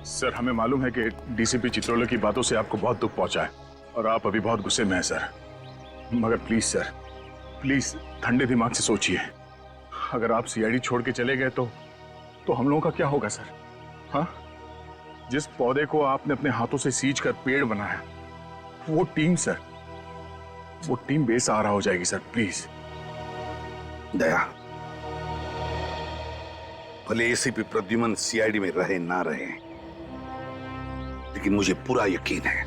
Sir हमें मालूम है कि डीसीपी चित्रोले की बातों से आपको बहुत दुख पहुंचा है और आप अभी बहुत गुस्से में हैं सर। मगर प्लीज सर, प्लीज ठंडे दिमाग से सोचिए। अगर आप सीआईडी छोड़ के चले गए तो हम लोगों का क्या होगा सर? हाँ, जिस पौधे को आपने अपने हाथों से सींच कर पेड़ बनाया, वो टीम सर, वो टीम बेसहारा हो जाएगी सर। प्लीज दया, भले एसीपी प्रद्युमन सीआईडी में रहे ना रहे, लेकिन मुझे पूरा यकीन है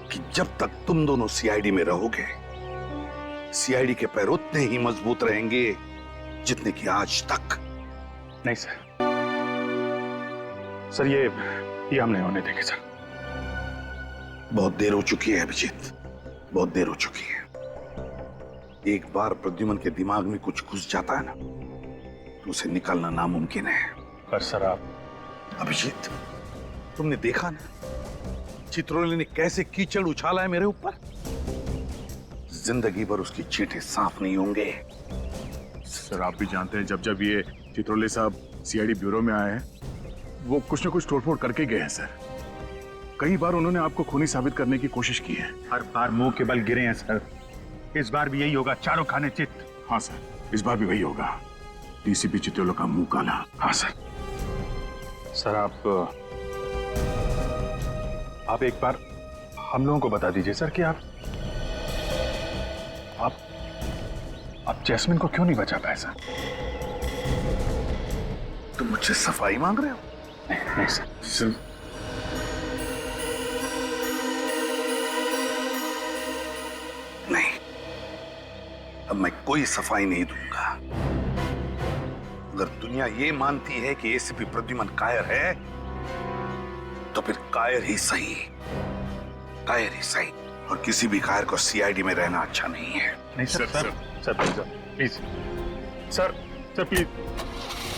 कि जब तक तुम दोनों सीआईडी में रहोगे, सीआईडी के पैर उतने ही मजबूत रहेंगे जितने कि आज तक। नहीं सर, सर ये हम नहीं होने देंगे सर। बहुत देर हो चुकी है अभिजीत, बहुत देर हो चुकी है। एक बार प्रद्युमन के दिमाग में कुछ घुस जाता है ना, तो उसे निकालना नामुमकिन है। पर सर आप... अभिजीत, तुमने देखा ना चित्रोले ने कैसे कीचड़ उछाला है मेरे ऊपर। जिंदगी भर उसकी चींटे साफ नहीं होंगे। सर आप भी जानते हैं, जब जब ये चित्रोले साहब सीआईडी ब्यूरो में आए हैं, वो कुछ न कुछ तोड़फोड़ करके गए हैं सर। कई बार उन्होंने आपको खूनी साबित करने की कोशिश की है। हर बार मुंह के बल गिरे हैं सर। इस बार भी यही होगा, चारों खाने चित। हाँ सर, इस बार भी वही होगा। डीसीपी चित्रोले का मुंह काला। हाँ सर। सर आप एक बार हम लोगों को बता दीजिए सर कि आप जैस्मिन को क्यों नहीं बचा पाए सर? तुम मुझसे सफाई मांग रहे हो? नहीं सर, नहीं, अब मैं कोई सफाई नहीं दूंगा। अगर दुनिया ये मानती है कि एसीपी प्रद्युमन कायर है, तो फिर कायर ही सही, कायर ही सही। और किसी भी कायर को सीआईडी में रहना अच्छा नहीं है। नहीं sir, sir please sir, please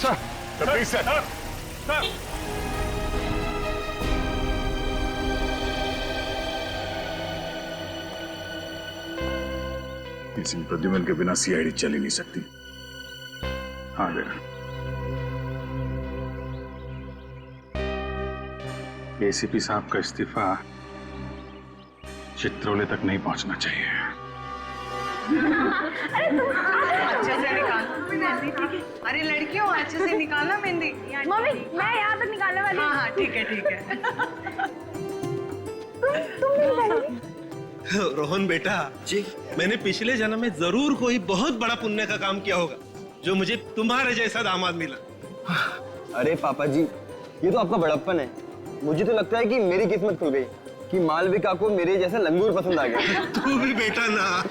sir, please sir. किसी प्रद्युमन के बिना सीआईडी चल ही नहीं सकती। हाँ बेटा, एसीपी साहब का इस्तीफा चित्रोले तक नहीं पहुंचना चाहिए। अच्छे से निकाल। अरे लड़कियों, अच्छे से निकालना मेहंदी। मम्मी मैं यहाँ तक निकालने वाली हूँ। हाँ ठीक है ठीक है। तुम नहीं निकालोगी? रोहन बेटा जी, मैंने पिछले जन्म में जरूर कोई बहुत बड़ा पुण्य का काम किया होगा जो मुझे तुम्हारे जैसा दामाद मिला। अरे पापा जी, ये तो आपका बड़प्पन है। मुझे तो लगता है कि मेरी किस्मत खुल गई कि मालविका को मेरे जैसा लंगूर पसंद आ गया। तू भी बेटा ना।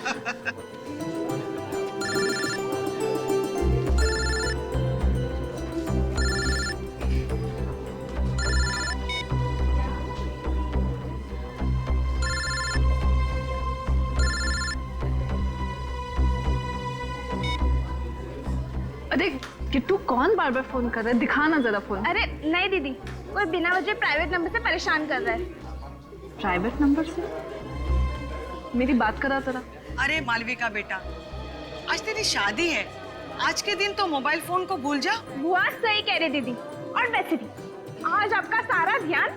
अरे किट्टू, कौन बार बार फोन कर रहा है? दिखाना जरा फोन। अरे नहीं दीदी, कोई बिना वजह प्राइवेट नंबर से परेशान कर रहा है। प्राइवेट नंबर से? मेरी बात करा जरा। अरे मालविका बेटा, आज तेरी शादी है। आज के दिन तो मोबाइल फोन को भूल जा। बुआ सही कह रही दीदी। और वैसे भी आज आपका सारा ध्यान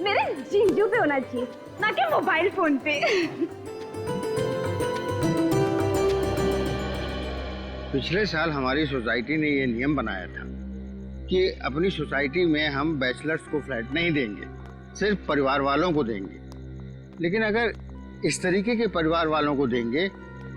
मेरे जीजू पे होना चाहिए, ना कि मोबाइल फोन पे। पिछले साल हमारी सोसाइटी ने ये नियम बनाया था कि अपनी सोसाइटी में हम बैचलर्स को फ्लैट नहीं देंगे, सिर्फ परिवार वालों को देंगे। लेकिन अगर इस तरीके के परिवार वालों को देंगे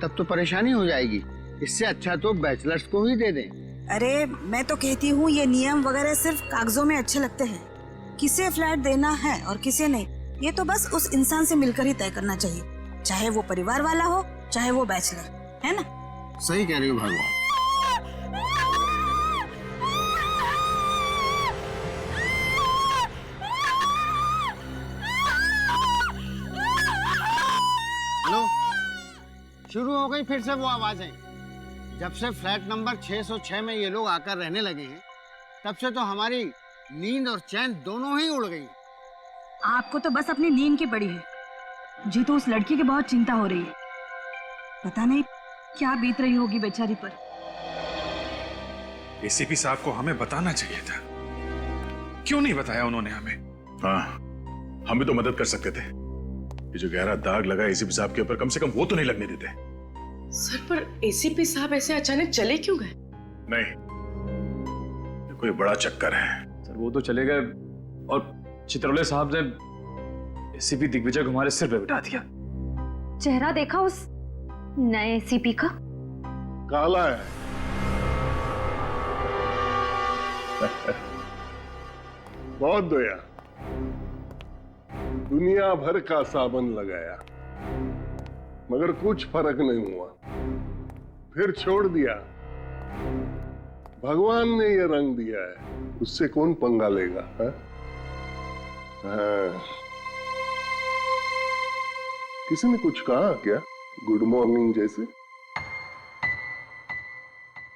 तब तो परेशानी हो जाएगी। इससे अच्छा तो बैचलर्स को ही दे दें। अरे मैं तो कहती हूँ ये नियम वगैरह सिर्फ कागजों में अच्छे लगते हैं। किसे फ्लैट देना है और किसे नहीं, ये तो बस उस इंसान से मिलकर ही तय करना चाहिए, चाहे वो परिवार वाला हो चाहे वो बैचलर, है ना? सही कह रही हो भाभी। हेलो, शुरू हो गई फिर से वो आवाजें। जब से फ्लैट नंबर 606 में ये लोग आकर रहने लगे हैं, तब से तो हमारी नींद और चैन दोनों ही उड़ गई। आपको तो बस अपनी नींद की पड़ी है। मुझे तो उस लड़की की बहुत चिंता हो रही है। पता नहीं क्या बीत रही होगी बेचारी पर। एसीपी साहब को हमें बताना चाहिए था क्यों नहीं बताया उन्होंने हमें? हाँ, हम भी तो मदद कर सकते थे। ये जो गहरा दाग लगा एसीपी साहब के ऊपर, कम से कम वो तो नहीं लगने देते। सर, पर एसीपी साहब ऐसे अचानक चले क्यों गए? नहीं, ये कोई बड़ा चक्कर है। सर वो तो चले गए और चित्रौले साहब ने एसीपी दिग्विजय को हमारे सिर पे बिठा दिया। चेहरा देखा उस नए एसीपी का? काला है। बहुत दया, दुनिया भर का साबन लगाया मगर कुछ फर्क नहीं हुआ, फिर छोड़ दिया। भगवान ने ये रंग दिया है, उससे कौन पंगा लेगा? हाँ? किसी ने कुछ कहा क्या? गुड मॉर्निंग जैसे?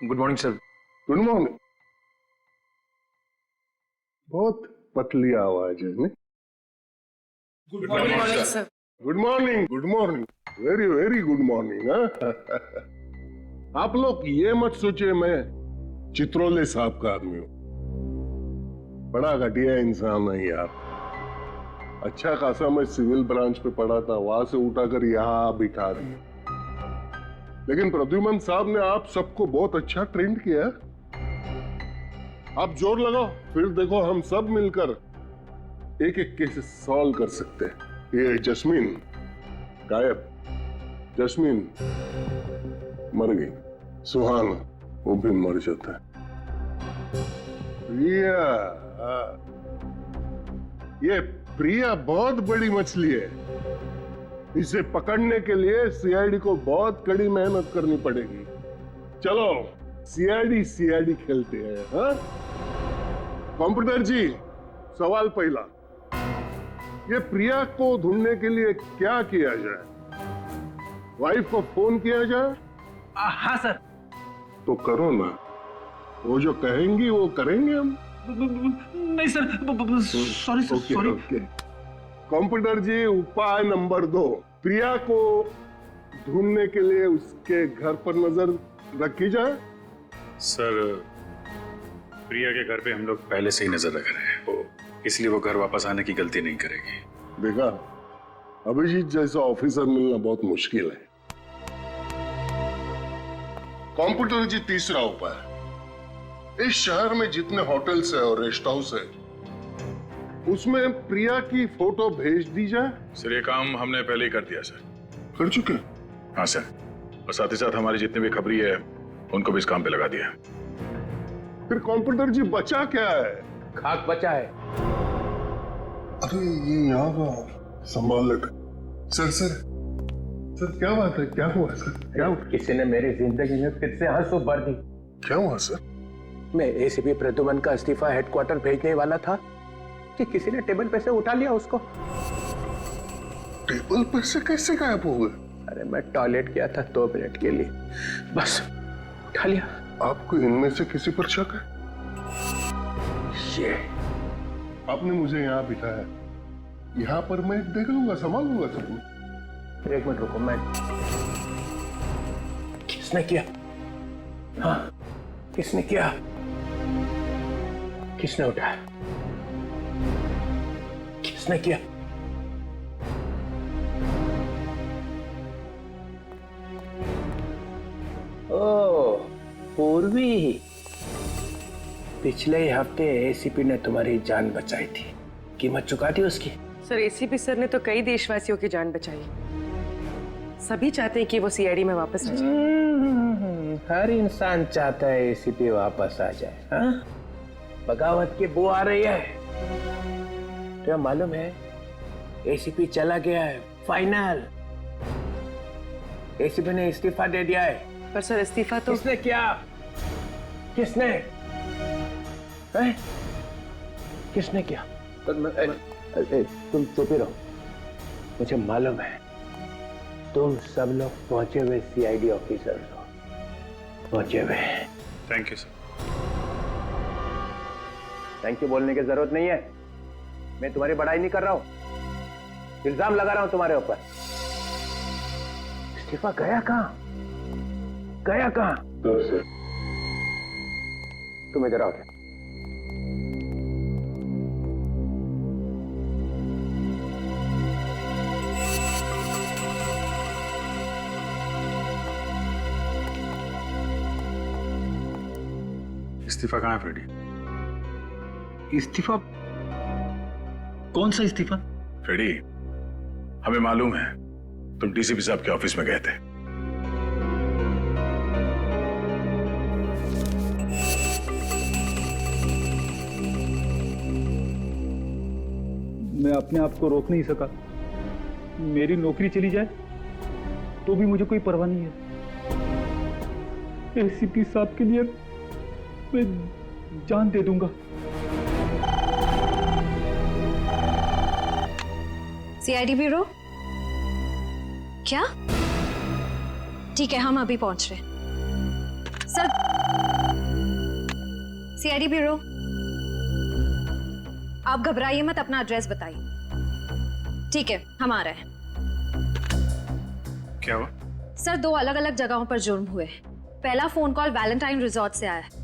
Good morning sir. Good morning. बहुत पतली आवाज है नहीं? Good morning sir. Good morning, good morning, very very good morning. आप लोग ये मत सोचिए मैं चित्रौले साहब का आदमी हूं। बड़ा घटिया इंसान है यार। अच्छा खासा मैं सिविल ब्रांच पे पढ़ा था, वहां से उठाकर यहां बिठा दिया। लेकिन प्रद्युमन साहब ने आप सबको बहुत अच्छा ट्रेंड किया। आप जोर लगाओ, फिर देखो हम सब मिलकर एक एक केस सॉल्व कर सकते हैं। ये जस्मीन गायब, जस्मीन मर गई, सुहान वो भी मर जाता है। प्रिया, ये प्रिया बहुत बड़ी मछली है। इसे पकड़ने के लिए सीआईडी को बहुत कड़ी मेहनत करनी पड़ेगी। चलो सीआईडी खेलते हैं। हाँ? कंप्यूटर जी, सवाल पहला, ये प्रिया को ढूंढने के लिए क्या किया जाए? वाइफ को फोन किया जाए? हाँ सर। तो करो ना, वो जो कहेंगी वो करेंगे हम। नहीं सर, सॉरी सॉरी। कंप्यूटर जी, उपाय नंबर 2, प्रिया को ढूंढने के लिए उसके घर पर नजर रखी जाए। सर प्रिया के घर पे हम लोग पहले से ही नजर रख रहे हैं, इसलिए वो घर वापस आने की गलती नहीं करेगी। देखा, अभिजीत जैसा ऑफिसर मिलना बहुत मुश्किल है। कंप्यूटर जी, तीसरा उपाय, इस शहर में जितने होटल्स है और रेस्ट हाउस है उसमें प्रिया की फोटो भेज दी जाए। सर ये काम हमने पहले ही कर दिया सर। कर चुके? हाँ सर, और साथ ही साथ हमारे जितने भी खबरी है उनको भी इस काम पे लगा दिया। फिर कंप्यूटर जी बचा क्या है? खाक बचा है। अरे ये यहाँ का संभाल लेते। सर सर सर क्या बात है? क्या हुआ सर? क्या हुआ? किसी ने मेरी जिंदगी में फिर से आंसू भर दी। क्या हुआ सर? मैं एसीपी प्रद्युमन का इस्तीफा हेडक्वार्टर भेजने वाला था कि किसी ने टेबल पे से उठा लिया उसको। टेबल पर से कैसे गायब हो गए? अरे मैं टॉयलेट गया था 2 मिनट के लिए, बस उठा लिया। आपको इनमें से किसी पर शक है? ये आपने मुझे यहाँ बिठाया, यहाँ पर मैं देख लूंगा, संभाल लूंगा सब। 1 मिनट रुको। मैं किसने किया? हाँ, किसने किया? किसने उठाया? किसने किया? ओह, पूर्वी, पिछले हफ्ते एसीपी ने तुम्हारी जान बचाई थी, कीमत चुका दी उसकी। सर, एसीपी सर ने तो कई देशवासियों की जान बचाई। सभी चाहते हैं कि वो सीआईडी में वापस आ जाए। हर इंसान चाहता है एसीपी वापस आ जाए। हाँ? बगावत की बू आ रही है। तो मालूम है एसीपी चला गया है, फाइनल। एसीपी ने इस्तीफा दे दिया है। पर सर इस्तीफा तो किसने किया? किसने? है? किसने किया? तुम चुप ही रहो। मुझे मालूम है तुम सब लोग पहुंचे हुए सीआईडी ऑफिसर हो, पहुंचे हुए। Thank you sir. Thank you बोलने की जरूरत नहीं है, मैं तुम्हारी बड़ाई नहीं कर रहा हूं, इल्जाम लगा रहा हूं तुम्हारे ऊपर। इस्तीफा गया कहां? गया कहां? तुम इधर आओ। इस्तीफा कहाँ है फ्रेडी? इस्तीफा? कौन सा इस्तीफा? फ्रेडी, हमें मालूम है तुम डीसीपी साहब के ऑफिस में गए थे। मैं अपने आप को रोक नहीं सका। मेरी नौकरी चली जाए तो भी मुझे कोई परवाह नहीं है। एसीपी साहब के लिए मैं जान दे दूंगा। CID bureau? क्या? ठीक है, हम अभी पहुंच रहे हैं। सर, सीआईडी ब्यूरो, आप घबराइए मत, अपना एड्रेस बताइए। ठीक है, हम आ रहे हैं। क्या हुआ? सर, 2 अलग अलग जगहों पर जुर्म हुए। पहला फोन कॉल वैलेंटाइन रिजॉर्ट से आया है,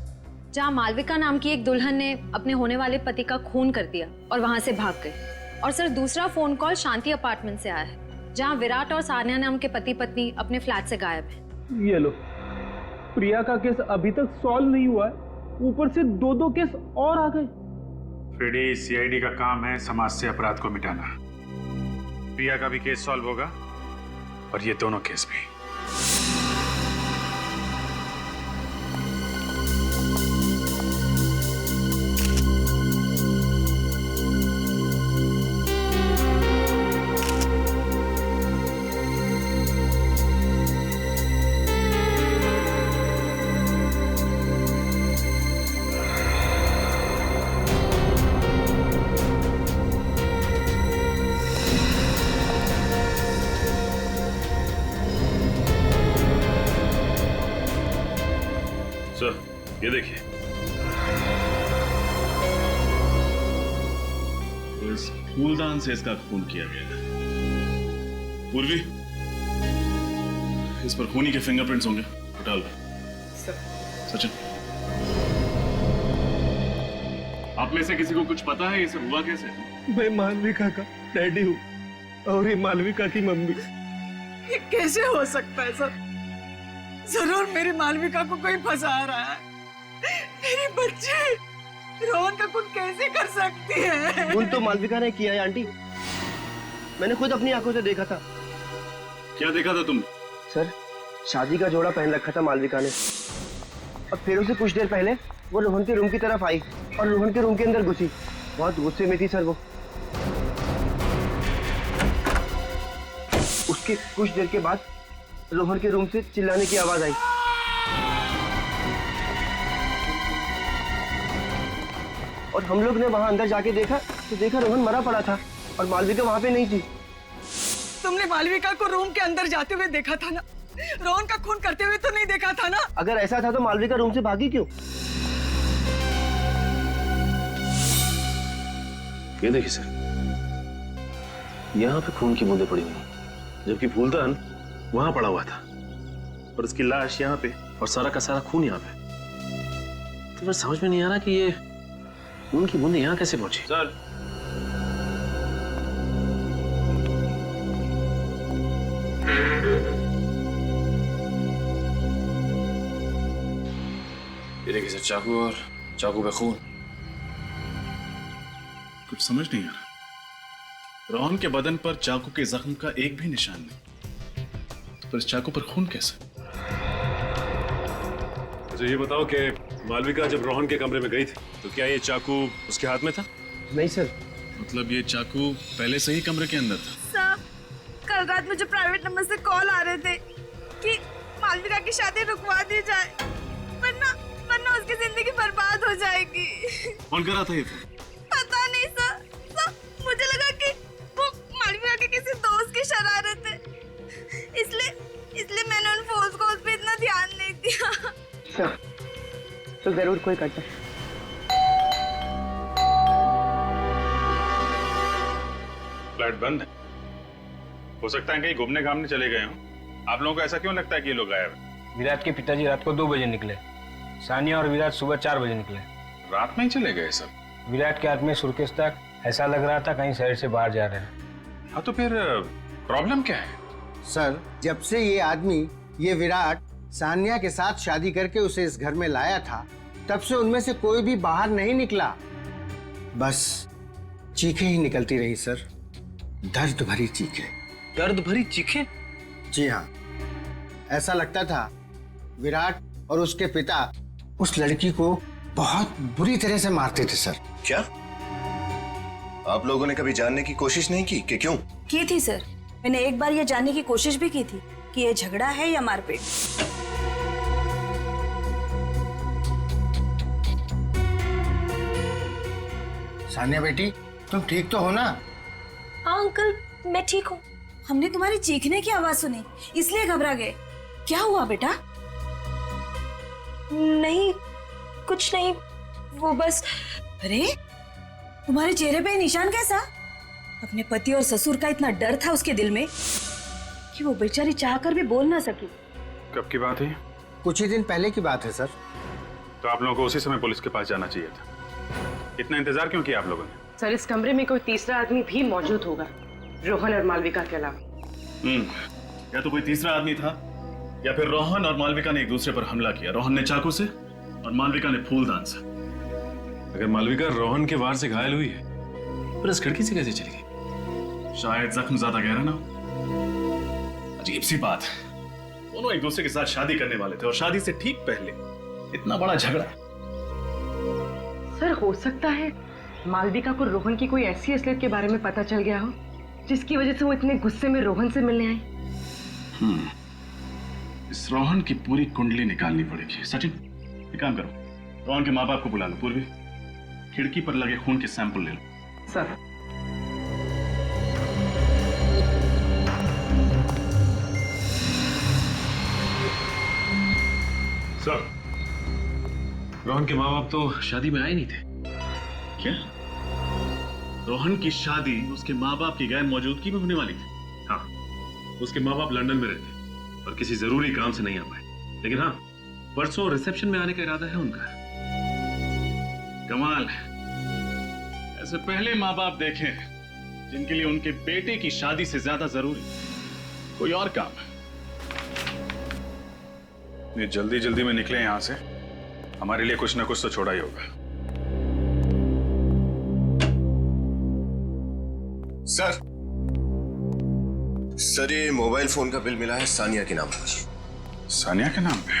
जहां मालविका नाम की एक दुल्हन ने अपने होने वाले पति का खून कर दिया और वहां से भाग गई। और सर, दूसरा फोन कॉल शांति अपार्टमेंट से आया है, जहां विराट और सानिया नाम के पति पत्नी अपने फ्लैट से गायब है। ये लो, प्रिया का केस अभी तक सॉल्व नहीं हुआ है, ऊपर से 2 केस और आ गए। फ्रेडी, सीआईडी का काम है समाज से अपराध को मिटाना। प्रिया का भी केस सॉल्व होगा और ये दोनों केस भी। सर, ये देखिए, इस फूलदान से इसका खून किया गया है। पूर्वी, इस पर खूनी के फिंगरप्रिंट्स होंगे, उठा लो। सचिन, आप में से किसी को कुछ पता है ये सब हुआ कैसे? मैं मालविका का डैडी हूँ और ये मालविका की मम्मी। ये कैसे हो सकता है सर? जरूर मेरी मालविका को कोई फंसा रहा है। मेरी बच्ची रोहन का खून कैसे कर सकती है? खून तो मालविका ने किया है आंटी, मैंने खुद अपनी आंखों से देखा था। क्या देखा था तुमने? सर, शादी का जोड़ा पहन रखा था मालविका ने, और फिर उसे कुछ देर पहले वो रोहन के रूम की तरफ आई और रोहन के रूम के अंदर घुसी। बहुत गुस्से में थी सर वो। उसके कुछ देर के बाद रोहन के रूम से चिल्लाने की आवाज आई। और हम लोग ने वहां अंदर जाके देखा तो देखा रोहन मरा पड़ा था और मालविका वहां पे नहीं थी। तुमने मालविका को रूम के अंदर जाते हुए देखा था ना? रोहन का खून करते हुए तो नहीं देखा था ना? अगर ऐसा था तो मालविका रूम से भागी क्यों? ये देखिए सर, यहाँ पे खून की बूंदें पड़ी हुई, जबकि फूलदान वहां पड़ा हुआ था और उसकी लाश यहाँ पे और सारा का सारा खून यहाँ पे। तो मैं समझ में नहीं आ रहा कि ये खून की बूंदें यहाँ कैसे पहुंची। सर, ये देखिए सर, चाकू और चाकू पे खून। कुछ समझ नहीं आ रहा। रोहन के बदन पर चाकू के जख्म का एक भी निशान नहीं, पर इस चाकू पर खून कैसे? अच्छा ये बताओ कि मालविका जब रोहन के कमरे में गई थी तो क्या ये चाकू उसके हाथ में था? नहीं सर। मतलब ये चाकू पहले से ही कमरे के अंदर था? साहब, कल रात मुझे प्राइवेट नंबर से कॉल आ रहे थे कि मालविका की शादी रुकवा दी जाए, वरना उसकी जिंदगी बर्बाद हो जाएगी। कौन कर रहा था ये फोन? पता नहीं सर, मुझे लगा कि वो मालविका के किसी दोस्त की शरारत है, इसलिए मैंने उन फोन को उस पे इतना ध्यान नहीं दिया। सर, तो जरूर कोई करता। फ्लैट बंद है, हो सकता है कहीं घूमने घामने चले गए हों। आप लोगों को ऐसा क्यों लगता है कि ये लोग गायब हैं? विराट के पिताजी रात को 2 बजे निकले, सानिया और विराट सुबह 4 बजे निकले। रात में ही चले गए सब? विराट के हाथ में सुर्केस तक, ऐसा लग रहा था कहीं शहर से बाहर जा रहे हैं। हाँ तो फिर प्रॉब्लम क्या है? सर, जब से ये आदमी, ये विराट, सानिया के साथ शादी करके उसे इस घर में लाया था, तब से उनमें से कोई भी बाहर नहीं निकला, बस चीखें ही निकलती रही सर, दर्द भरी चीखें। दर्द भरी चीखें? जी हाँ, ऐसा लगता था विराट और उसके पिता उस लड़की को बहुत बुरी तरह से मारते थे सर। क्या आप लोगों ने कभी जानने की कोशिश नहीं की कि क्यों? की थी सर, मैंने एक बार ये जानने की कोशिश भी की थी कि ये झगड़ा है या मारपीट। सानिया बेटी, तुम ठीक तो हो ना? हाँ अंकल, मैं ठीक हूँ। हमने तुम्हारी चीखने की आवाज सुनी, इसलिए घबरा गए। क्या हुआ बेटा? नहीं, कुछ नहीं, वो बस। अरे तुम्हारे चेहरे पे निशान कैसा? अपने पति और ससुर का इतना डर था उसके दिल में कि वो बेचारी चाहकर भी बोल ना सकी। कब की बात है? कुछ ही दिन पहले की बात है सर। तो आप लोगों को उसी समय पुलिस के पास जाना चाहिए था। इतना इंतजार क्यों किया आप लोगों ने? सर, इस कमरे में कोई तीसरा आदमी भी मौजूद होगा, रोहन और मालविका के अलावा। या तो कोई तीसरा आदमी था या फिर रोहन और मालविका ने एक दूसरे पर हमला किया। रोहन ने चाकू से और मालविका ने फूलदान से। अगर मालविका रोहन के वार से घायल हुई है, पर इस खिड़की से कैसे चली गई? शायद जख्म ज्यादा गहरा ना हो। अजीब सी बात, दोनों एक दूसरे के साथ शादी करने वाले थे और शादी से ठीक पहले इतना बड़ा झगड़ा। सर, हो सकता है मालविका को रोहन की कोई ऐसी असलियत के बारे में पता चल गया हो जिसकी वजह से वो इतने गुस्से में रोहन से मिलने आई। इस रोहन की पूरी कुंडली निकालनी पड़ेगी। सचिन, एक काम करो, रोहन के माँ बाप को बुला लो। पूर्वी, खिड़की पर लगे खून के सैंपल ले लो। सर। सर, रोहन के माँ बाप तो शादी में आए नहीं थे। क्या? रोहन की शादी उसके माँ बाप की गैर मौजूदगी में होने वाली थी? हाँ, उसके माँ बाप लंदन में रहते और किसी जरूरी काम से नहीं आ पाए, लेकिन हाँ, परसों रिसेप्शन में आने का इरादा है उनका। कमाल, ऐसे पहले माँ बाप देखे जिनके लिए उनके बेटे की शादी से ज्यादा जरूरी कोई और काम है। ये जल्दी जल्दी में निकले यहां से, हमारे लिए कुछ ना कुछ तो छोड़ा ही होगा। सर, ये मोबाइल फोन का बिल मिला है सानिया के नाम पर। सानिया के नाम पे?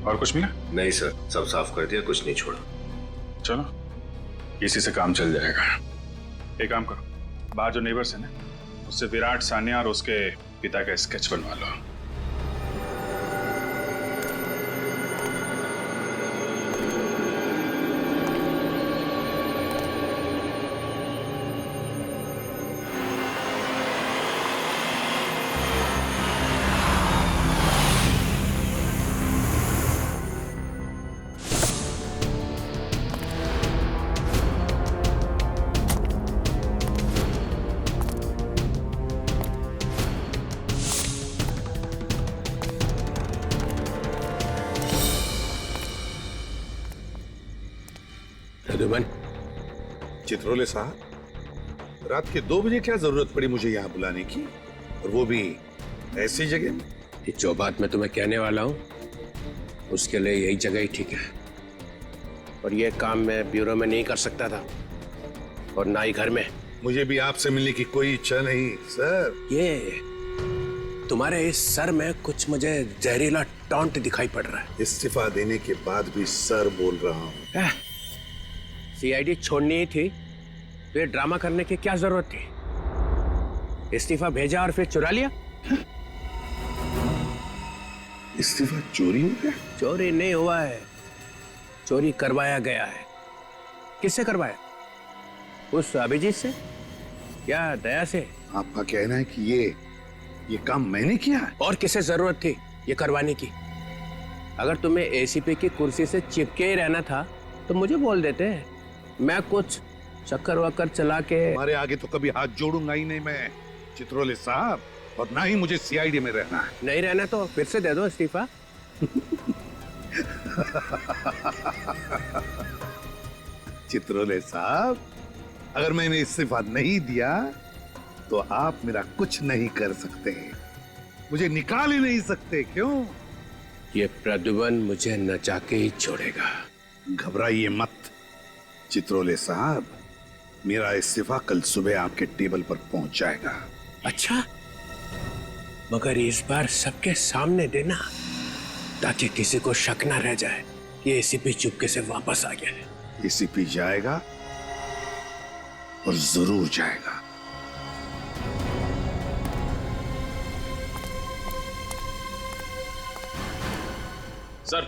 और कुछ मिला? नहीं सर, सब साफ कर दिया, कुछ नहीं छोड़ा। चलो, इसी से काम चल जाएगा। एक काम करो, बाहर जो नेबर्स है ना, उससे विराट, सानिया और उसके पिता का स्केच बनवा लो। चित्रोले साहब, रात के 2 बजे क्या जरूरत पड़ी मुझे यहाँ बुलाने की, और वो भी ऐसी जगह में? जो बात मैं तुम्हें कहने वाला हूँ उसके लिए यही जगह ही ठीक है, और ये काम मैं ब्यूरो में नहीं कर सकता था और ना ही घर में। मुझे भी आपसे मिलने की कोई इच्छा नहीं सर। ये तुम्हारे इस सर में कुछ मुझे जहरीला टॉन्ट दिखाई पड़ रहा है। इस्तीफा देने के बाद भी सर बोल रहा हूँ। सीआईडी छोड़नी ही थी तो ये ड्रामा करने की क्या जरूरत थी? इस्तीफा भेजा और फिर चुरा लिया। इस्तीफा चोरी हो गया? चोरी नहीं हुआ है, चोरी करवाया गया है। किससे करवाया? उस अभिजीत से या दया से? आपका कहना है कि ये काम मैंने किया है? और किसे जरूरत थी ये करवाने की? अगर तुम्हें एसीपी की कुर्सी से चिपके ही रहना था तो मुझे बोल देते, मैं कुछ चक्कर वक्कर चला के। हमारे आगे तो कभी हाथ जोड़ूंगा ही नहीं मैं चित्रोले साहब, और ना ही मुझे सीआईडी में रहना है। नहीं रहना तो फिर से दे दो इस्तीफा। चित्रोले साहब, अगर मैंने इस्तीफा नहीं दिया तो आप मेरा कुछ नहीं कर सकते, मुझे निकाल ही नहीं सकते। क्यों? ये प्रद्युमन मुझे नचा के ही छोड़ेगा। घबराइए मत चित्रोले साहब, मेरा इस्तीफा कल सुबह आपके टेबल पर पहुंच जाएगा। अच्छा, मगर इस बार सबके सामने देना, ताकि किसी को शक ना रह जाए कि एसीपी चुपके से वापस आ गया है। एसीपी जाएगा और जरूर जाएगा। सर,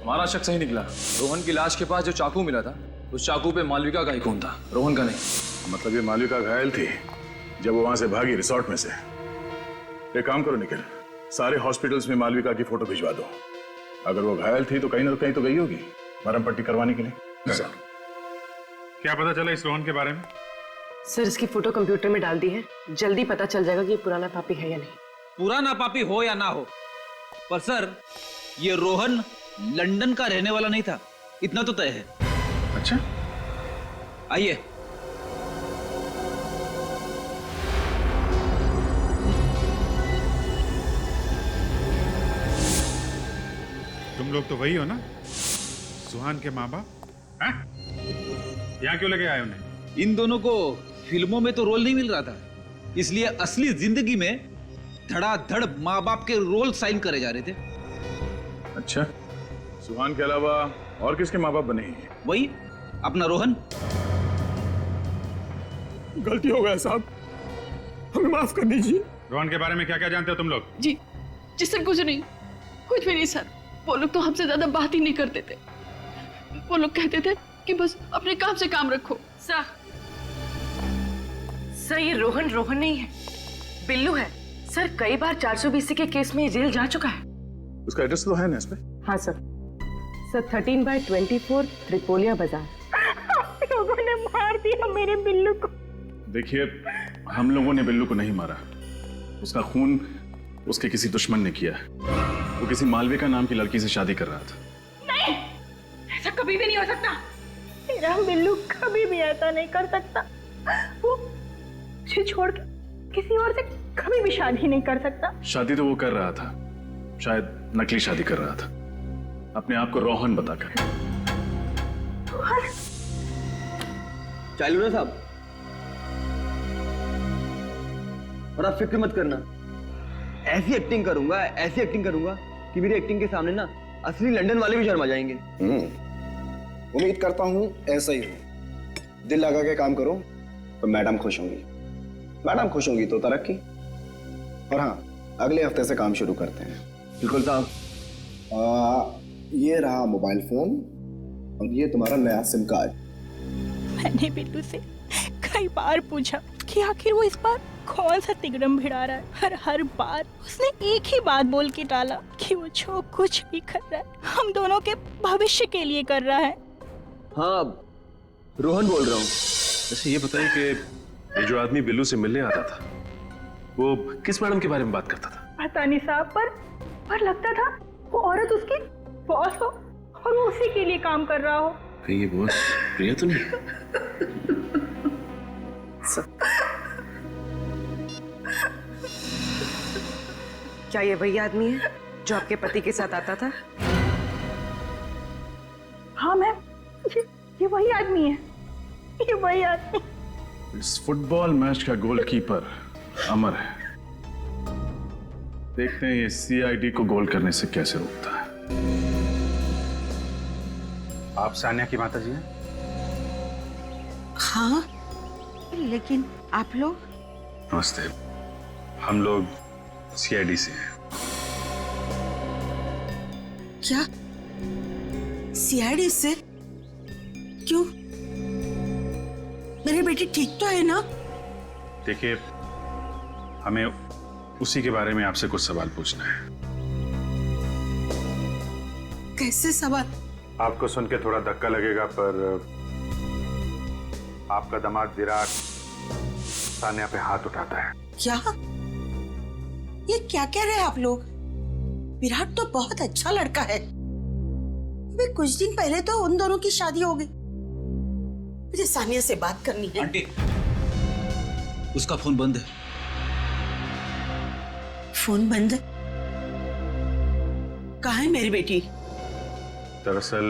हमारा शक सही निकला। रोहन की लाश के पास जो चाकू मिला था, उस चाकू पे मालविका का ही खून था, रोहन का नहीं। मतलब ये मालविका घायल थी जब वो वहां से भागी रिसोर्ट में से। एक काम करो निखिल, सारे हॉस्पिटल्स में मालविका की फोटो भिजवा दो। अगर वो घायल थी तो कहीं ना कहीं तो गई होगी मरहम पट्टी करवाने के लिए। सर, क्या पता चला इस रोहन के बारे में? सर, इसकी फोटो कंप्यूटर में डाल दी है, जल्दी पता चल जाएगा कि ये पुराना पापी है या नहीं। पुराना पापी हो या ना हो, पर सर ये रोहन लंदन का रहने वाला नहीं था, इतना तो तय है। अच्छा, आइए। तुम लोग तो वही हो ना, सुहान के माँ बाप? यहाँ क्यों लेके आए उन्हें? इन दोनों को फिल्मों में तो रोल नहीं मिल रहा था, इसलिए असली जिंदगी में धड़ाधड़ माँ बाप के रोल साइन करे जा रहे थे। अच्छा, सुहान के अलावा और किसके माँ बाप बने हैं? वही अपना रोहन। गलती हो गया साहब, हमें माफ कर दीजिए। रोहन के बारे में क्या क्या जानते हो तुम लोग? जी सर, कुछ नहीं, कुछ भी नहीं सर। वो लोग तो हमसे ज्यादा बात ही नहीं करते थे। वो लोग कहते थे कि बस अपने काम से काम रखो। सर, ये रोहन नहीं है, बिल्लू है। सर, कई बार 420 के केस में जेल जा चुका है। उसका एड्रेस तो है ना इस पे? हाँ सर, 13/24 त्रिपोलिया बाजार। लोगों ने मार दिया मेरे बिल्लू को। देखिए, हम लोगों ने बिल्लू को नहीं मारा, उसका खून उसके किसी दुश्मन ने किया है। वो किसी मालविका नाम की लड़की से शादी कर रहा था। नहीं, ऐसा कभी भी नहीं हो सकता। मेरा बिल्लू कभी भी ऐसा नहीं कर सकता। वो मुझे छोड़ के किसी और से कभी भी शादी नहीं कर सकता। शादी तो वो कर रहा था, शायद नकली शादी कर रहा था, अपने आप को रोहन बताकर। चालू ना साहब, और आप फिक्र मत करना, ऐसी एक्टिंग करूंगा कि मेरी एक्टिंग के सामने ना असली लंदन वाले भी शर्मा जाएंगे। उम्मीद करता हूँ ऐसा ही हो। दिल लगा के काम करो तो मैडम खुश होंगी, मैडम खुश होंगी तो तरक्की। और हाँ, अगले हफ्ते से काम शुरू करते हैं। बिल्कुल साहब। ये रहा मोबाइल फोन और ये तुम्हारा नया सिम कार्ड। मैंने बिल्लू से कई बार पूछा कि आखिर वो इस बार कौन सा तिगड़म भिड़ा रहा है। हर बार उसने एक ही बात बोल के टाला कि वो जो कुछ भी कर रहा है हम दोनों के भविष्य के लिए कर रहा है। हाँ, रोहन बोल रहा हूँ। वैसे ये बताइए कि ये जो आदमी बिल्लू से मिलने आता था, वो किस मैडम के बारे में बात करता था? पता नहीं साहब, पर लगता था वो औरत उसकी बॉस हो और वो उसी के लिए काम कर रहा हो। कहीं ये बॉस प्रिया तो नहीं? क्या ये वही आदमी है जो आपके पति के साथ आता था? हाँ मैम, ये वही आदमी है, ये वही आदमी। इस फुटबॉल मैच का गोलकीपर अमर है। देखते हैं ये सीआईडी को गोल करने से कैसे रोकता है। आप सानिया की माता जी हैं? हाँ, लेकिन आप लोग? नमस्ते, हम लोग सीआईडी से हैं। क्या सीआईडी से? क्यों? मेरी बेटी ठीक तो है ना? देखिए, हमें उसी के बारे में आपसे कुछ सवाल पूछना है। कैसे सवाल? आपको सुन के थोड़ा धक्का लगेगा, पर आपका दामाद विराट सानिया पे हाथ उठाता है। क्या? ये क्या कह रहे हैं आप लोग? विराट तो बहुत अच्छा लड़का है। अभी कुछ दिन पहले तो उन दोनों की शादी हो गई। मुझे सानिया से बात करनी है। आंटी, उसका फोन बंद है। फोन बंद? कहाँ है मेरी बेटी? दरअसल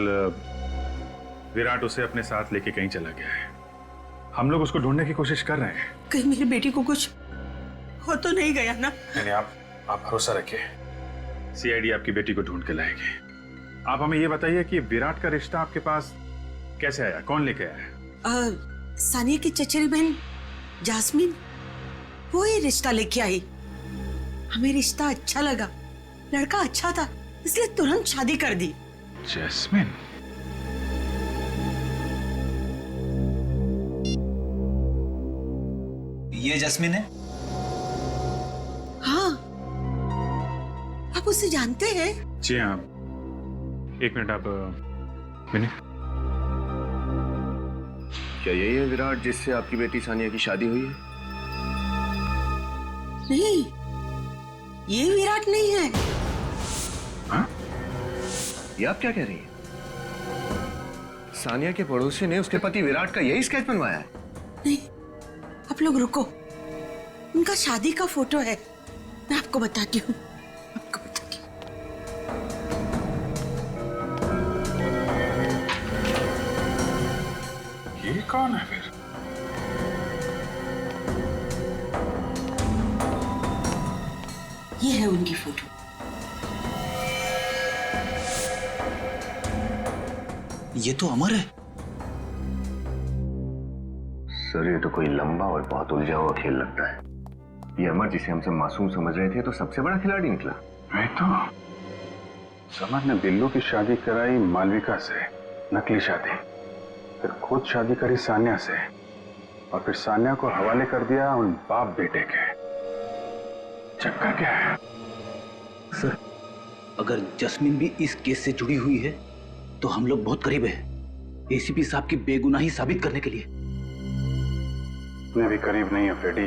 विराट उसे अपने साथ लेके कहीं चला गया है। हम लोग उसको ढूंढने की कोशिश कर रहे हैं। कहीं मेरी बेटी को कुछ हो तो नहीं गया ना? नहीं, आप भरोसा रखिए, सीआईडी आपकी बेटी को ढूंढ के लाएगी। आप हमें ये बताइए कि विराट का रिश्ता आपके पास कैसे आया, कौन लेके आया? सानिया की चचेरी बहन जास्मीन, वो ही रिश्ता लेके आई। हमें रिश्ता अच्छा लगा, लड़का अच्छा था, इसलिए तुरंत शादी कर दी। जैस्मिन? ये जैस्मिन है? हाँ, आप उसे जानते हैं? जी हाँ। एक मिनट, आप मिनट। क्या यही है विराट जिससे आपकी बेटी सानिया की शादी हुई है? नहीं, ये विराट नहीं है। हाँ? ये आप क्या कह रही हैं? सानिया के पड़ोसी ने उसके पति विराट का यही स्केच बनवाया है? नहीं, आप लोग रुको, उनका शादी का फोटो है, मैं आपको बताती हूँ। ये कौन है फिर? ये है उनकी फोटो। ये तो अमर है। सर, ये तो कोई लंबा और बहुत उलझा हुआ खेल लगता है। ये अमर जिसे हमसे मासूम समझ रहे थे तो सबसे बड़ा खिलाड़ी निकला। मैं तो समर ने बिल्लू की शादी कराई मालविका से, नकली शादी, फिर खुद शादी करी सान्या से, और फिर सान्या को हवाले कर दिया उन बाप बेटे के। चक्कर क्या है? सर, अगर जस्मिन भी इस केस से जुड़ी हुई है तो हम लोग बहुत करीब हैं एसीपी साहब की बेगुनाही साबित करने के लिए। मैं भी करीब नहीं हूं फ्रेडी।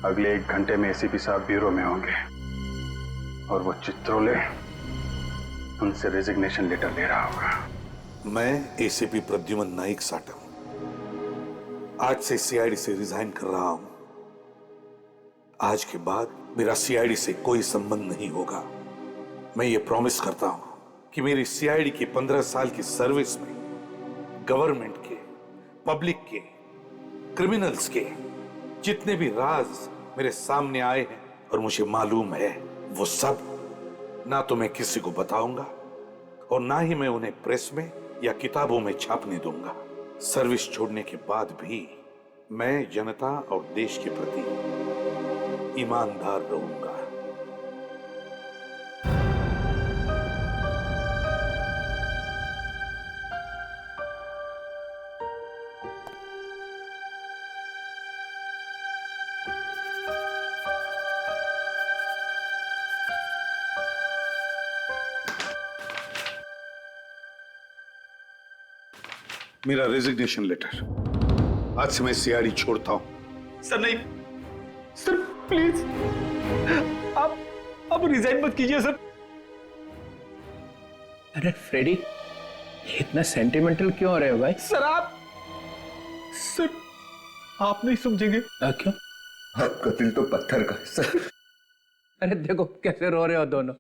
अगले 1 घंटे में एसीपी साहब ब्यूरो में होंगे और वो चित्रोले उनसे रेजिग्नेशन लेटर ले रहा होगा। मैं एसीपी प्रद्युमन नाइक साटम आज से सीआईडी से रिजाइन कर रहा हूं। आज के बाद मेरा सीआईडी से कोई संबंध नहीं होगा। मैं ये प्रॉमिस करता हूं कि मेरी सीआईडी की 15 साल की सर्विस में गवर्नमेंट के, पब्लिक के, क्रिमिनल्स के जितने भी राज मेरे सामने आए हैं और मुझे मालूम है, वो सब ना तो मैं किसी को बताऊंगा और ना ही मैं उन्हें प्रेस में या किताबों में छापने दूंगा। सर्विस छोड़ने के बाद भी मैं जनता और देश के प्रति ईमानदार रहूंगा। मेरा रेजिग्नेशन लेटर। आज से मैं सीआईडी छोड़ता हूं। सर नहीं, सर प्लीज, आप रिजाइन मत कीजिए सर। अरे फ्रेडी, इतना सेंटिमेंटल क्यों हो रहे हो भाई? सर आप नहीं समझेंगे। क्यों? आपका दिल तो पत्थर का है सर। अरे देखो कैसे रो रहे हो दोनों।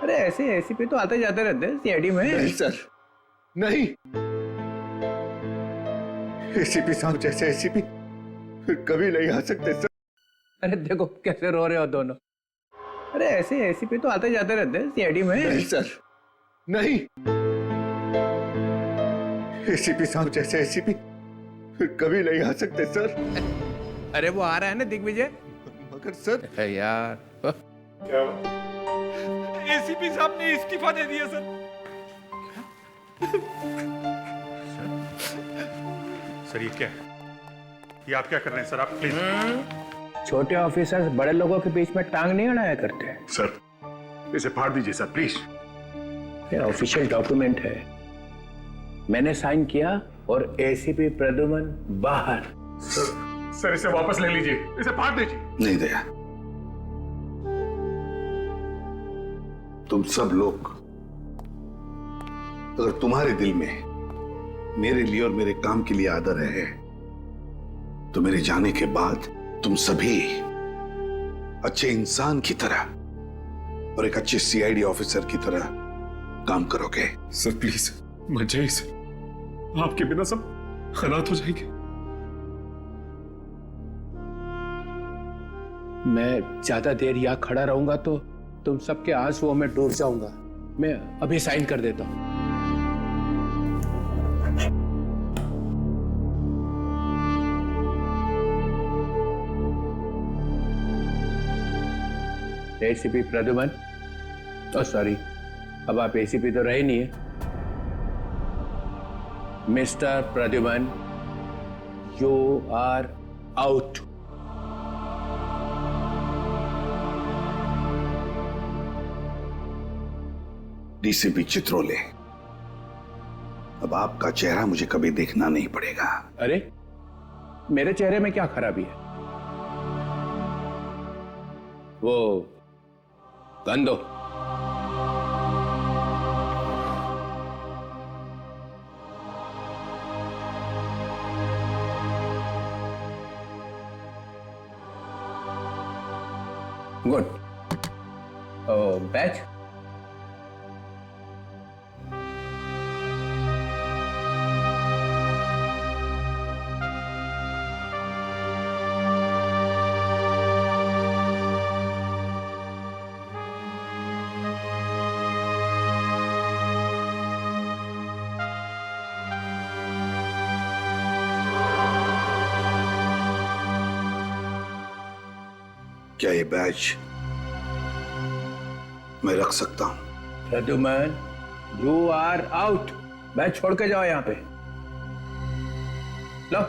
अरे ऐसे एसीपी तो आते जाते रहते हैं सीआईडी में। नहीं सर, नहीं। एसीपी साहब जैसे एसीपी फिर कभी नहीं आ सकते सर। अरे देखो कैसे रो रहे हो दोनों। अरे ऐसे एसीपी तो आते जाते रहते हैं सीआईडी में। नहीं सर, नहीं। एसीपी साहब जैसे एसीपी फिर कभी नहीं आ सकते सर। अरे वो आ रहा है ना दिग्विजय। मगर सर यार, क्या एसीपी साहब ने इस्तीफा दे दिया सर। सर ये क्या है? ये आप क्या कर रहे हैं सर? आप प्लीज। छोटे ऑफिसर्स बड़े लोगों के बीच में टांग नहीं अड़ाया करते। सर इसे फाड़ दीजिए सर, प्लीज। ये ऑफिशियल डॉक्यूमेंट है, मैंने साइन किया और एसीपी प्रद्युमन बाहर। सर इसे वापस ले लीजिए, इसे फाड़ दीजिए। नहीं दया, तुम सब लोग, अगर तुम्हारे दिल में मेरे लिए और मेरे काम के लिए आदर है तो मेरे जाने के बाद तुम सभी अच्छे इंसान की तरह और एक अच्छे सीआईडी ऑफिसर की तरह काम करोगे। सर प्लीज, मर जाइए सर, आपके बिना सब खराब हो जाएंगे। मैं ज्यादा देर यहाँ खड़ा रहूंगा तो तुम सबके आंसुओं में डूब जाऊंगा। मैं अभी साइन कर देता हूँ। एसीपी प्रद्युमन, सॉरी, अब आप एसीपी तो रहे नहीं है। Mister Pradyuman, you are out. DCP Chitrole, अब आपका चेहरा मुझे कभी देखना नहीं पड़ेगा। अरे, मेरे चेहरे में क्या खराबी है? वो गन दो। गुड। बैच। क्या ये बैच मैं रख सकता हूं? Pradyuman, you are out. Badge छोड़ के जाओ यहां पे। लो।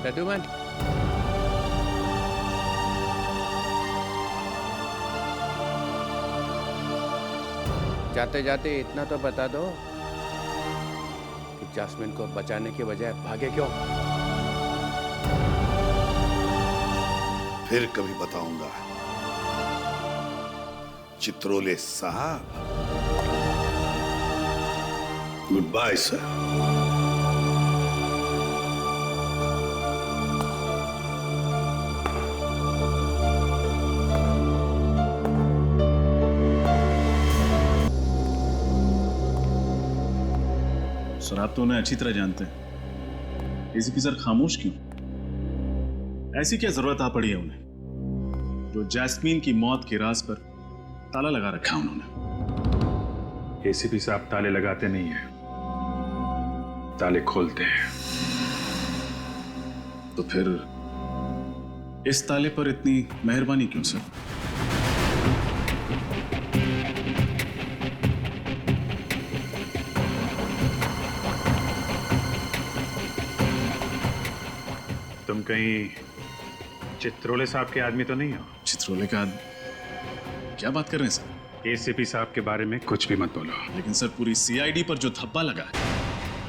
प्रद्युमन, जाते जाते इतना तो बता दो कि जास्मिन को बचाने के बजाय भागे क्यों? फिर कभी बताऊंगा चित्रोले साहब। Good bye sir. सर, आप तो उन्हें अच्छी तरह जानते हैं। एसीपी सर खामोश क्यों? ऐसी क्या जरूरत आ पड़ी है उन्हें, जो जैस्मीन की मौत के राज पर ताला लगा रखा है उन्होंने? एसीपी साहब ताले लगाते नहीं हैं, ताले खोलते हैं। तो फिर इस ताले पर इतनी मेहरबानी क्यों सर? तुम कहीं चित्रोले साहब के आदमी तो नहीं हो? चित्रोले का क्या बात कर रहे हैं सर? एसीपी साहब के बारे में कुछ भी मत बोलो। लेकिन सर, पूरी सीआईडी पर जो धब्बा लगा है।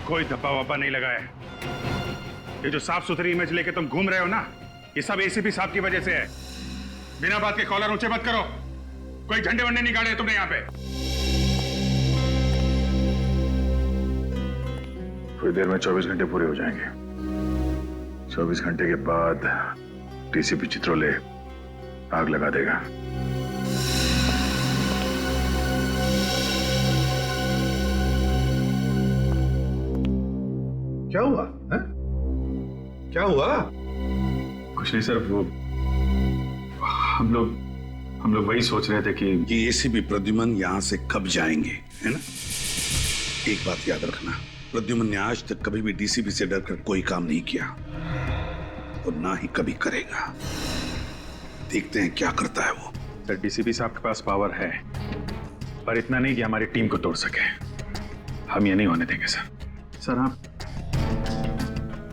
कोई धब्बा वब्बा नहीं लगा है। ये जो साफ सुथरी इमेज लेके तुम घूम रहे हो ना, ये सब एसीपी साहब की वजह से है। बिना बात के कॉलर ऊंचे मत करो। कोई झंडे वंडे नहीं गाड़े तुमने यहाँ पे। थोड़ी देर में 24 घंटे पूरे हो जाएंगे। 24 घंटे के बाद डीसीपी चित्रोले आग लगा देगा। क्या हुआ है? क्या हुआ? कुछ नहीं सर, वो हम लोग वही सोच रहे थे कि ये एसीपी प्रद्युमन यहां से कब जाएंगे, है ना? एक बात याद रखना, प्रद्युमन ने आज तक कभी भी डीसीपी से डरकर कोई काम नहीं किया और ना ही कभी करेगा। देखते हैं क्या करता है वो। सर, डीसीपी साहब के पास पावर है, पर इतना नहीं कि हमारी टीम को तोड़ सके। हम ये नहीं होने देंगे सर। सर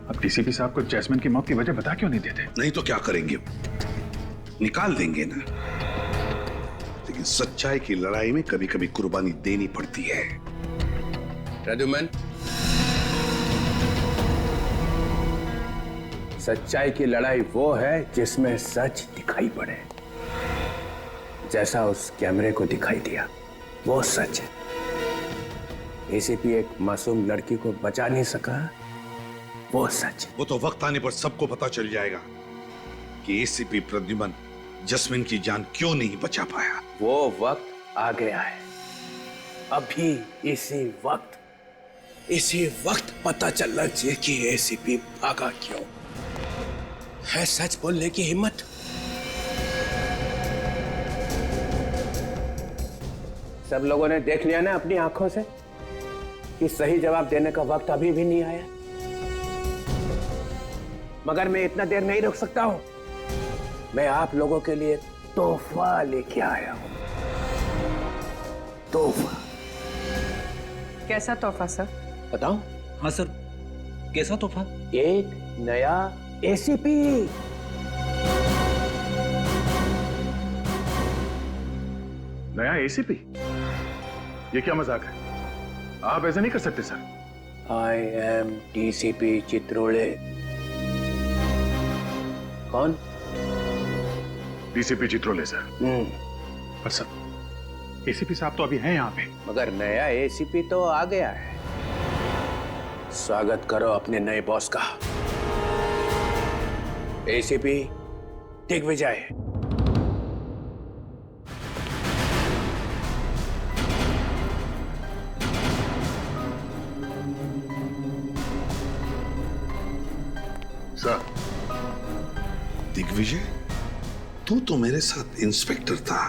आप डीसीपी साहब को जैस्मिन की मौत की वजह बता क्यों नहीं देते? नहीं तो क्या करेंगे? निकाल देंगे ना। लेकिन सच्चाई की लड़ाई में कभी कभी कुर्बानी देनी पड़ती है। प्रद्युमन, सच्चाई की लड़ाई वो है जिसमें सच दिखाई पड़े। जैसा उस कैमरे को दिखाई दिया वो सच है। एसीपी एक मासूम लड़की को बचा नहीं सका, वो सच है। वो तो वक्त आने पर सबको पता चल जाएगा कि एसीपी प्रद्युमन जस्मिन की जान क्यों नहीं बचा पाया। वो वक्त आ गया है। अभी इसी वक्त पता चलना चाहिए कि एसीपी भागा क्यों। है सच बोलने की हिम्मत? सब लोगों ने देख लिया ना अपनी आंखों से कि सही जवाब देने का वक्त अभी भी नहीं आया। मगर मैं इतना देर नहीं रुक सकता हूं। मैं आप लोगों के लिए तोहफा लेके आया हूं। तोहफा। कैसा तोहफा सर? बताऊं? हाँ सर, कैसा तोहफा? एक नया एसीपी। नया एसीपी? ये क्या मजाक है? आप ऐसा नहीं कर सकते sir. I am DCP Chitrole. कौन? DCP Chitrole sir. पर सर एसीपी साहब तो अभी हैं यहाँ पे। मगर नया एसीपी तो आ गया है। स्वागत करो अपने नए बॉस का। एसीपी दिग्विजय। सर, दिग्विजय, तू तो मेरे साथ इंस्पेक्टर था।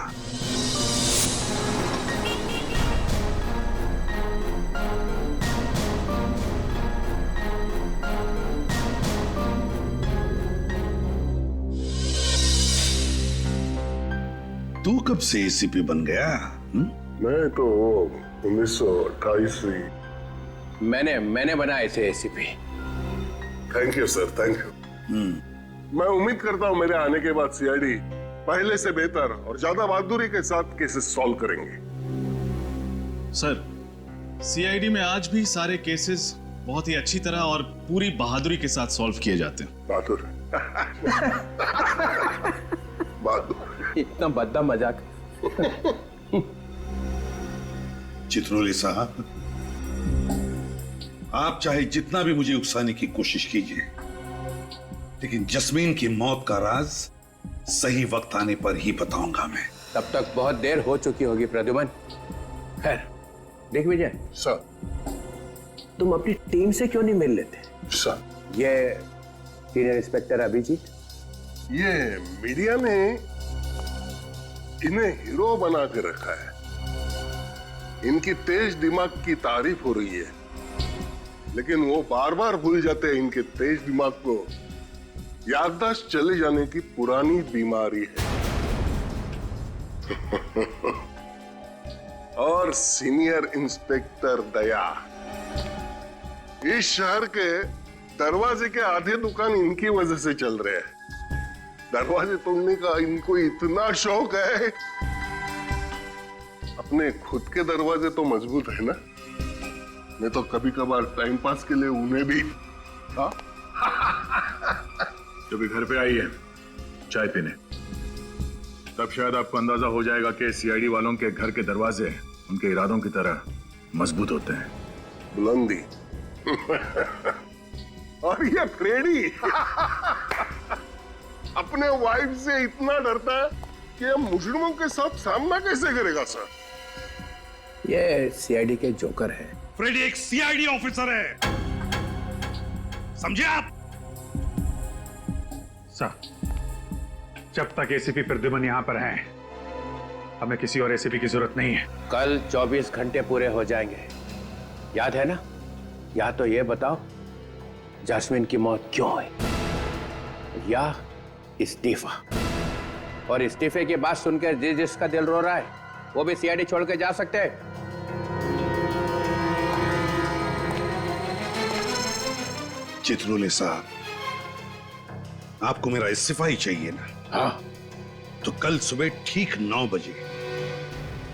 तू कब से एसीपी बन गया? मैं तो 1928 से। मैंने बनाए थे ACP. Thank you sir, thank you. मैं उम्मीद करता हूं मेरे आने के बाद सीआईडी पहले से बेहतर और ज्यादा बहादुरी के साथ केसेस सॉल्व करेंगे। सर, सीआईडी में आज भी सारे केसेस बहुत ही अच्छी तरह और पूरी बहादुरी के साथ सॉल्व किए जाते हैं। बहादुर। बहादुर। इतना बद्दा मजाक। चित्रोले साहब, आप चाहे जितना भी मुझे उकसाने की कोशिश कीजिए, लेकिन जस्मीन की मौत का राज सही वक्त आने पर ही बताऊंगा मैं। तब तक बहुत देर हो चुकी होगी प्रद्युमन। खैर, दिग्विजय सर, तुम अपनी टीम से क्यों नहीं मिल लेते? सर, ये सीनियर इंस्पेक्टर अभिजीत, ये मीडिया ने इन्हें हीरो बना के रखा है। इनकी तेज दिमाग की तारीफ हो रही है, लेकिन वो बार बार भूल जाते हैं इनके तेज दिमाग को याददाश्त चले जाने की पुरानी बीमारी है। और सीनियर इंस्पेक्टर दया, इस शहर के दरवाजे के आधे दुकान इनकी वजह से चल रहे हैं। दरवाजे तोड़ने का इनको इतना शौक है। अपने खुद के दरवाजे तो मजबूत है ना, मैं तो कभी कभार टाइम पास के लिए उन्हें भी। हाँ? जब भी घर पे आई है चाय पीने, तब शायद आपको अंदाजा हो जाएगा कि सीआईडी वालों के घर के दरवाजे उनके इरादों की तरह मजबूत होते हैं। बुलंदी। और ये फ्रेडी अपने वाइफ से इतना डरता है कि ये मुजरिमों के साथ सामना कैसे करेगा सर? ये सीआईडी के जोकर है। फ्रेडी एक सीआईडी ऑफिसर है, समझे आप? सर, जब तक एसीपी प्रद्युमन यहाँ पर हैं, हमें किसी और एसीपी की जरूरत नहीं है। कल 24 घंटे पूरे हो जाएंगे, याद है ना? या तो ये बताओ जैस्मिन की मौत क्यों हुई, या इस्तीफा। और इस्तीफे की बात सुनकर जिसका दिल रो रहा है वो भी सीआईडी छोड़ के जा सकते हैं। चित्रोले साहब, आपको मेरा इस्तीफा ही चाहिए ना? हाँ। तो कल सुबह ठीक 9 बजे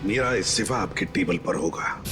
मेरा इस्तीफा आपके टेबल पर होगा।